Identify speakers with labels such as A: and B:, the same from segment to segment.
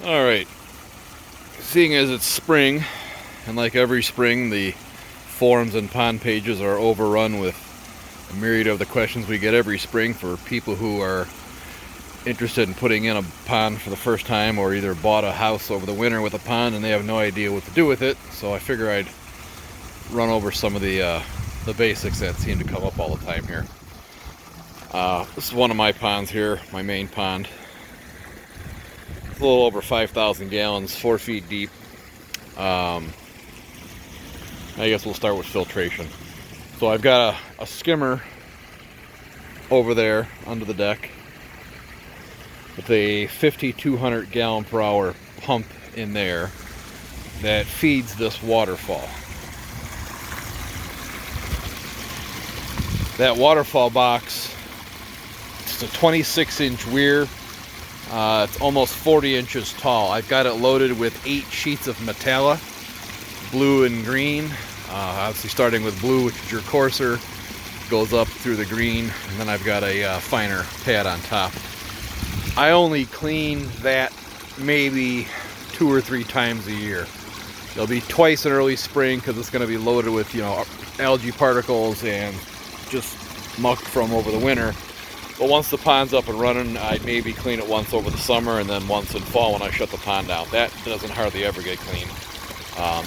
A: Alright, seeing as it's spring, and like every spring, the forums and pond pages are overrun with a myriad of the questions we get every spring for people who are interested in putting in a pond for the first time, or either bought a house over the winter with a pond and they have no idea what to do with it. So I figure I'd run over some of the basics that seem to come up all the time here. This is one of my ponds here, my main pond. It's a little over 5,000 gallons, 4 feet deep. I guess we'll start with filtration. So I've got a skimmer over there under the deck with a 5,200 gallon per hour pump in there that feeds this waterfall. That waterfall box, it's a 26-inch weir. It's almost 40 inches tall. I've got it loaded with 8 sheets of Metalla, blue and green. Obviously starting with blue, which is your coarser, goes up through the green, and then I've got a finer pad on top. I only clean that maybe 2 or 3 times a year. It'll be twice in early spring because it's going to be loaded with, algae particles and just muck from over the winter. But once the pond's up and running, I'd maybe clean it once over the summer and then once in fall when I shut the pond down. That doesn't hardly ever get cleaned.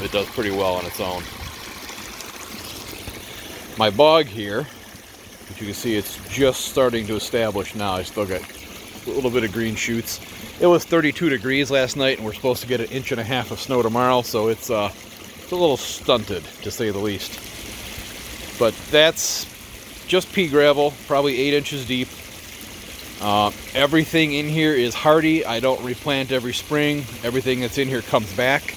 A: It does pretty well on its own. My bog here, which you can see it's just starting to establish now. I still got a little bit of green shoots. It was 32 degrees last night and we're supposed to get 1.5 inches of snow tomorrow, so it's a little stunted to say the least. But that's just pea gravel, probably 8 inches deep. Everything in here is hardy. I don't replant every spring. Everything that's in here comes back.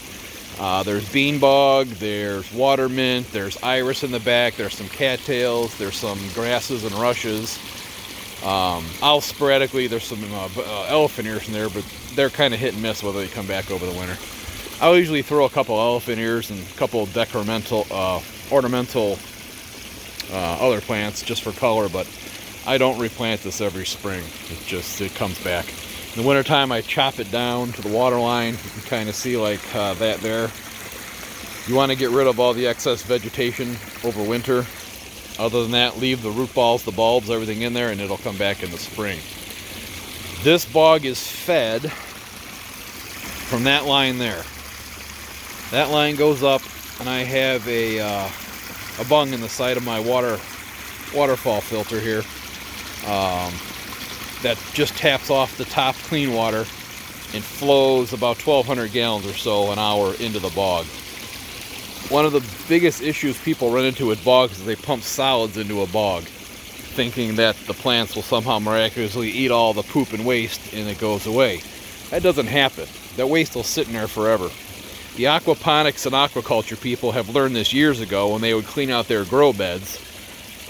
A: There's bean bog, there's water mint, there's iris in the back, there's some cattails, there's some grasses and rushes. I'll sporadically, there's some elephant ears in there, but they're kind of hit and miss whether they come back over the winter. I'll usually throw a couple elephant ears and a couple ornamental other plants just for color, but I don't replant this every spring. It comes back. In the wintertime, I chop it down to the water line. You can kind of see like that there. You want to get rid of all the excess vegetation over winter. Other than that, leave the root balls, the bulbs, everything in there, and it'll come back in the spring. This bog is fed from that line there. That line goes up, and I have a bung in the side of my waterfall filter here that just taps off the top clean water and flows about 1,200 gallons or so an hour into the bog. One of the biggest issues people run into with bogs is they pump solids into a bog, thinking that the plants will somehow miraculously eat all the poop and waste and it goes away. That doesn't happen. That waste will sit in there forever. The aquaponics and aquaculture people have learned this years ago when they would clean out their grow beds.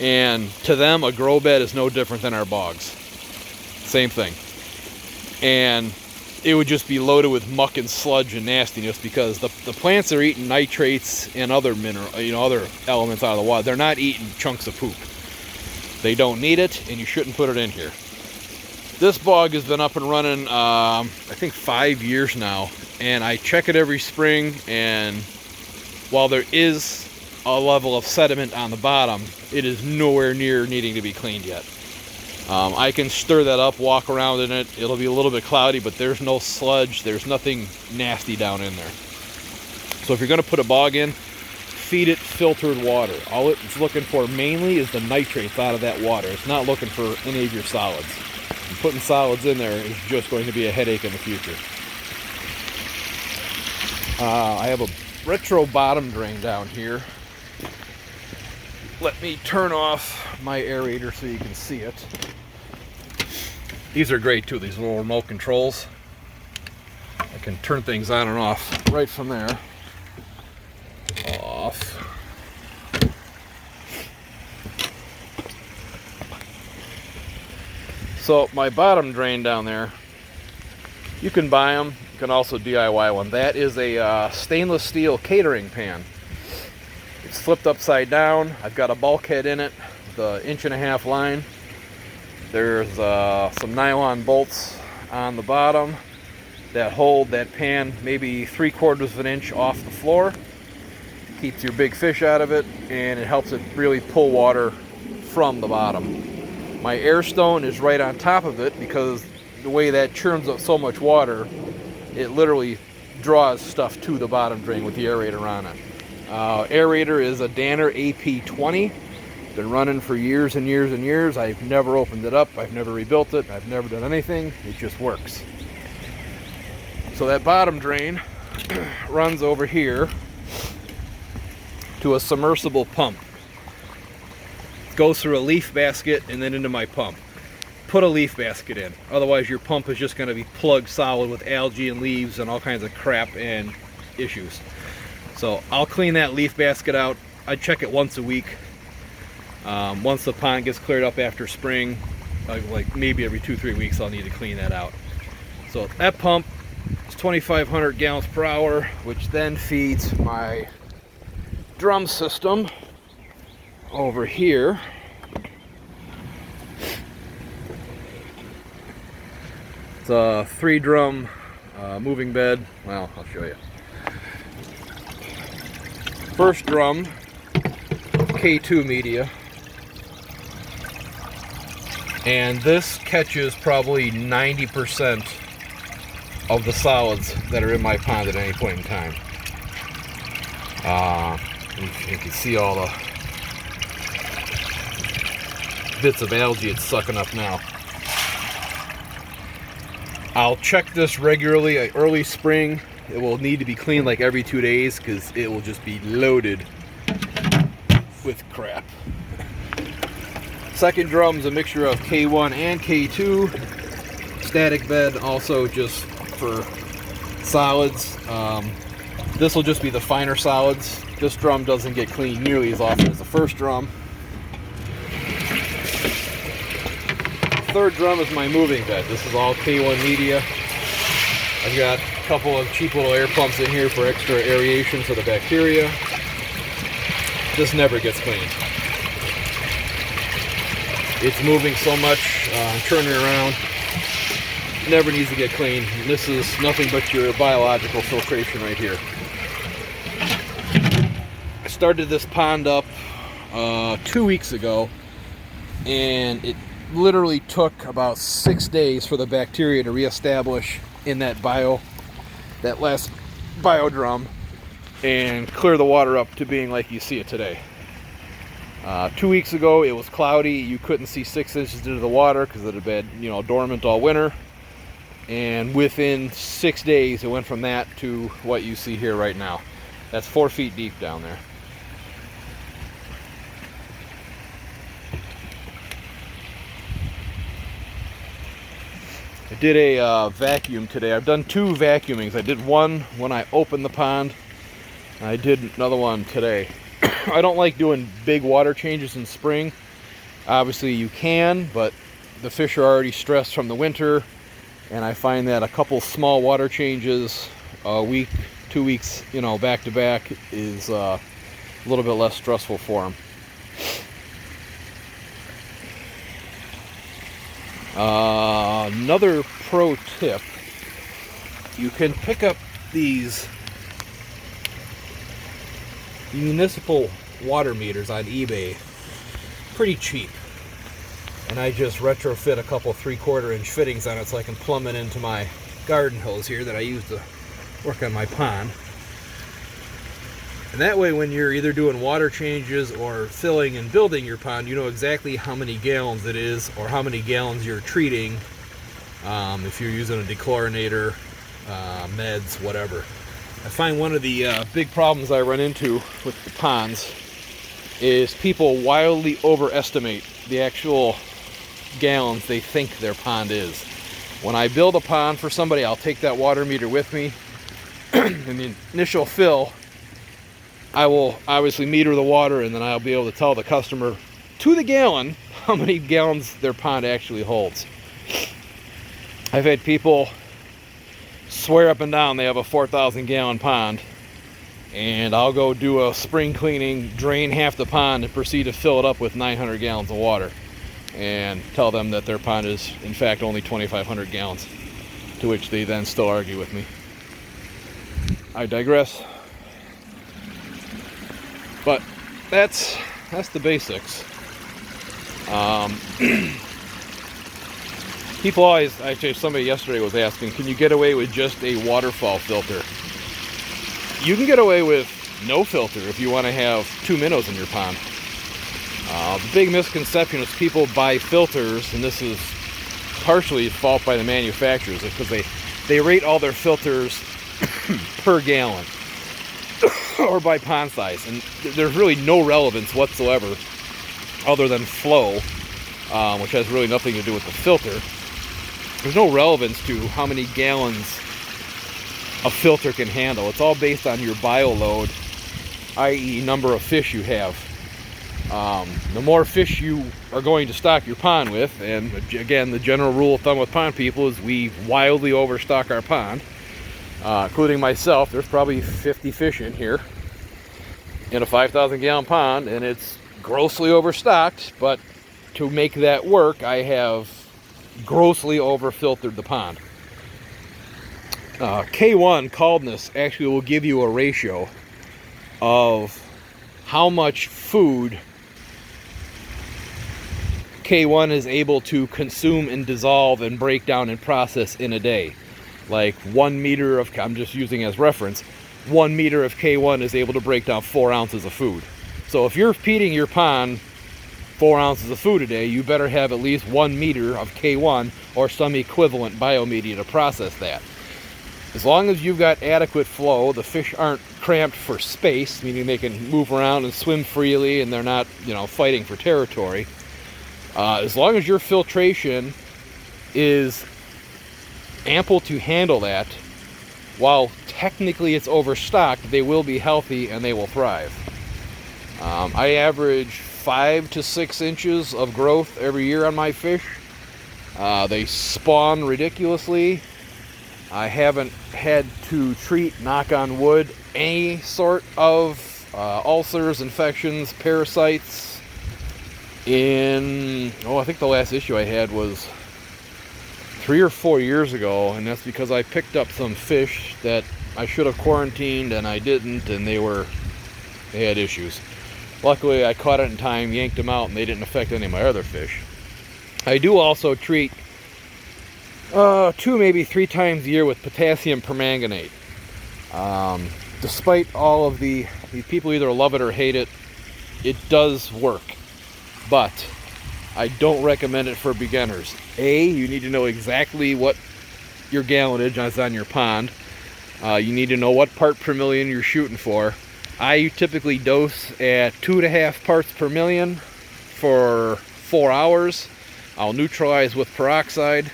A: And to them, a grow bed is no different than our bogs. Same thing. And it would just be loaded with muck and sludge and nastiness because the plants are eating nitrates and other other elements out of the water. They're not eating chunks of poop. They don't need it, and you shouldn't put it in here. This bog has been up and running, I think 5 years now, and I check it every spring, and while there is a level of sediment on the bottom, it is nowhere near needing to be cleaned yet. I can stir that up, walk around in it. It'll be a little bit cloudy, but there's no sludge. There's nothing nasty down in there. So if you're going to put a bog in, feed it filtered water. All it's looking for mainly is the nitrates out of that water. It's not looking for any of your solids. And putting solids in there is just going to be a headache in the future. I have a retro bottom drain down here. Let me turn off my aerator so you can see it. These are great too, these little remote controls. I can turn things on and off right from there. Off. So my bottom drain down there, you can buy them. You can also DIY one. That is a stainless steel catering pan. It's flipped upside down. I've got a bulkhead in it with an 1.5 inch line. There's some nylon bolts on the bottom. that hold that pan maybe 3/4 of an inch off the floor. Keeps your big fish out of it, and it helps it really pull water from the bottom. My air stone is right on top of it because the way that churns up so much water, it literally draws stuff to the bottom drain with the aerator on it. Aerator is a Danner AP20. Been running for years and years and years. I've never opened it up. I've never rebuilt it. I've never done anything. It just works. So that bottom drain runs over here to a submersible pump. Goes through a leaf basket and then into my pump. Put a leaf basket in. Otherwise your pump is just going to be plugged solid with algae and leaves and all kinds of crap and issues. So I'll clean that leaf basket out. I check it once a week. Once the pond gets cleared up after spring, like maybe every 2-3 weeks I'll need to clean that out. So that pump is 2,500 gallons per hour, which then feeds my drum system over here. It's a 3-drum moving bed. Well, I'll show you. First drum, K2 media, and this catches probably 90% of the solids that are in my pond at any point in time. You can see all the bits of algae it's sucking up now. I'll check this regularly. Early spring, it will need to be cleaned like every 2 days because it will just be loaded with crap. Second drum is a mixture of K1 and K2. Static bed also just for solids. This will just be the finer solids. This drum doesn't get cleaned nearly as often as the first drum. Third drum is my moving bed. This is all K1 media. I've got a couple of cheap little air pumps in here for extra aeration for the bacteria. This never gets cleaned. It's moving so much, turning around. Never needs to get cleaned. This is nothing but your biological filtration right here. I started this pond up 2 weeks ago, and it literally took about 6 days for the bacteria to reestablish in that last bio drum and clear the water up to being like you see it today. 2 weeks ago it was cloudy. You couldn't see 6 inches into the water because it had been, dormant all winter. And within 6 days it went from that to what you see here right now. That's 4 feet deep down there. I did a vacuum today. I've done 2 vacuumings. I did one when I opened the pond. I did another one today. I don't like doing big water changes in spring. Obviously you can, but the fish are already stressed from the winter, and I find that a couple small water changes a week, 2 weeks, back to back is a little bit less stressful for them. Another pro tip, you can pick up these municipal water meters on eBay pretty cheap, and I just retrofit a couple 3/4 inch fittings on it so I can plumb it into my garden hose here that I use to work on my pond. And that way, when you're either doing water changes or filling and building your pond, you know exactly how many gallons it is or how many gallons you're treating, if you're using a dechlorinator, meds, whatever. I find one of the big problems I run into with the ponds is people wildly overestimate the actual gallons they think their pond is. When I build a pond for somebody, I'll take that water meter with me. In the initial fill, I will obviously meter the water, and then I'll be able to tell the customer to the gallon how many gallons their pond actually holds. I've had people swear up and down they have a 4,000 gallon pond, and I'll go do a spring cleaning, drain half the pond, and proceed to fill it up with 900 gallons of water and tell them that their pond is in fact only 2,500 gallons. To which they then still argue with me. I digress. But that's the basics. People always, actually somebody yesterday was asking, can you get away with just a waterfall filter? You can get away with no filter if you want to have 2 minnows in your pond. The big misconception is people buy filters, and this is partially fault by the manufacturers, because they rate all their filters per gallon or by pond size, and there's really no relevance whatsoever other than flow, which has really nothing to do with the filter. There's no relevance to how many gallons a filter can handle. It's all based on your bio load, i.e. number of fish you have. The more fish you are going to stock your pond with, and again, the general rule of thumb with pond people is we wildly overstock our pond, including myself. There's probably 50 fish in here in a 5,000 gallon pond, and it's grossly overstocked, but to make that work, I have grossly over-filtered the pond. K1 caldness actually will give you a ratio of how much food K1 is able to consume and dissolve and break down and process in a day. Like 1 meter of, I'm just using as reference, 1 meter of K1 is able to break down 4 ounces of food. So if you're feeding your pond 4 ounces of food a day, you better have at least 1 meter of K1 or some equivalent biomedia to process that. As long as you've got adequate flow, the fish aren't cramped for space, meaning they can move around and swim freely and they're not, fighting for territory. As long as your filtration is ample to handle that, while technically it's overstocked, they will be healthy and they will thrive. I average 5 to 6 inches of growth every year on my fish. They spawn ridiculously. I haven't had to treat, knock on wood, any sort of ulcers, infections, parasites in, I think the last issue I had was 3 or 4 years ago, and that's because I picked up some fish that I should have quarantined and I didn't, and they had issues. Luckily, I caught it in time, yanked them out, and they didn't affect any of my other fish. I do also treat 2, maybe 3 times a year with potassium permanganate. Despite all of the people either love it or hate it, it does work. But I don't recommend it for beginners. You need to know exactly what your gallonage is on your pond. You need to know what part per million you're shooting for. I typically dose at 2.5 parts per million for 4 hours. I'll neutralize with peroxide.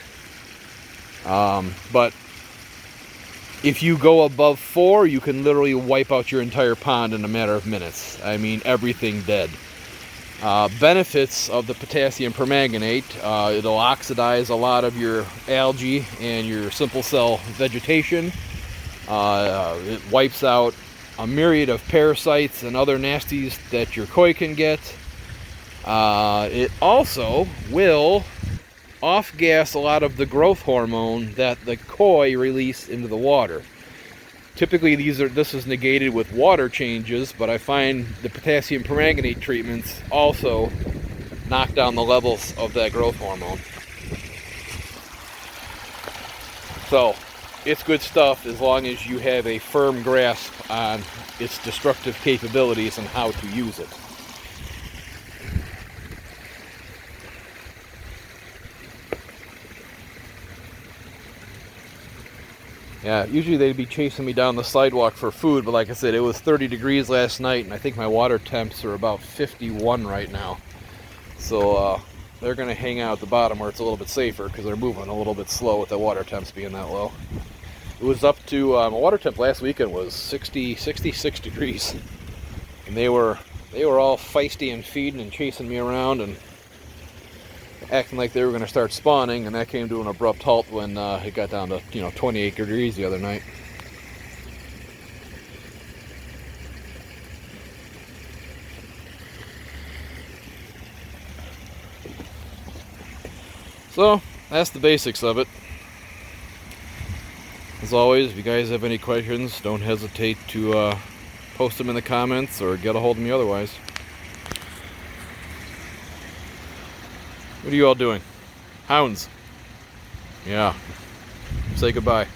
A: But if you go above 4, you can literally wipe out your entire pond in a matter of minutes. I mean, everything dead. Benefits of the potassium permanganate: it'll oxidize a lot of your algae and your simple cell vegetation. It wipes out a myriad of parasites and other nasties that your koi can get. It also will off-gas a lot of the growth hormone that the koi release into the water. Typically this is negated with water changes, but I find the potassium permanganate treatments also knock down the levels of that growth hormone. So it's good stuff as long as you have a firm grasp on its destructive capabilities and how to use it. Yeah, usually they'd be chasing me down the sidewalk for food, but like I said, it was 30 degrees last night, and I think my water temps are about 51 right now. So they're going to hang out at the bottom where it's a little bit safer, because they're moving a little bit slow with the water temps being that low. It was up to, my water temp last weekend was 66 degrees. And they were all feisty and feeding and chasing me around and acting like they were going to start spawning, and that came to an abrupt halt when it got down to 28 degrees the other night. So that's the basics of it. As always, if you guys have any questions, don't hesitate to post them in the comments or get a hold of me otherwise. What are you all doing? Hounds. Yeah. Say goodbye.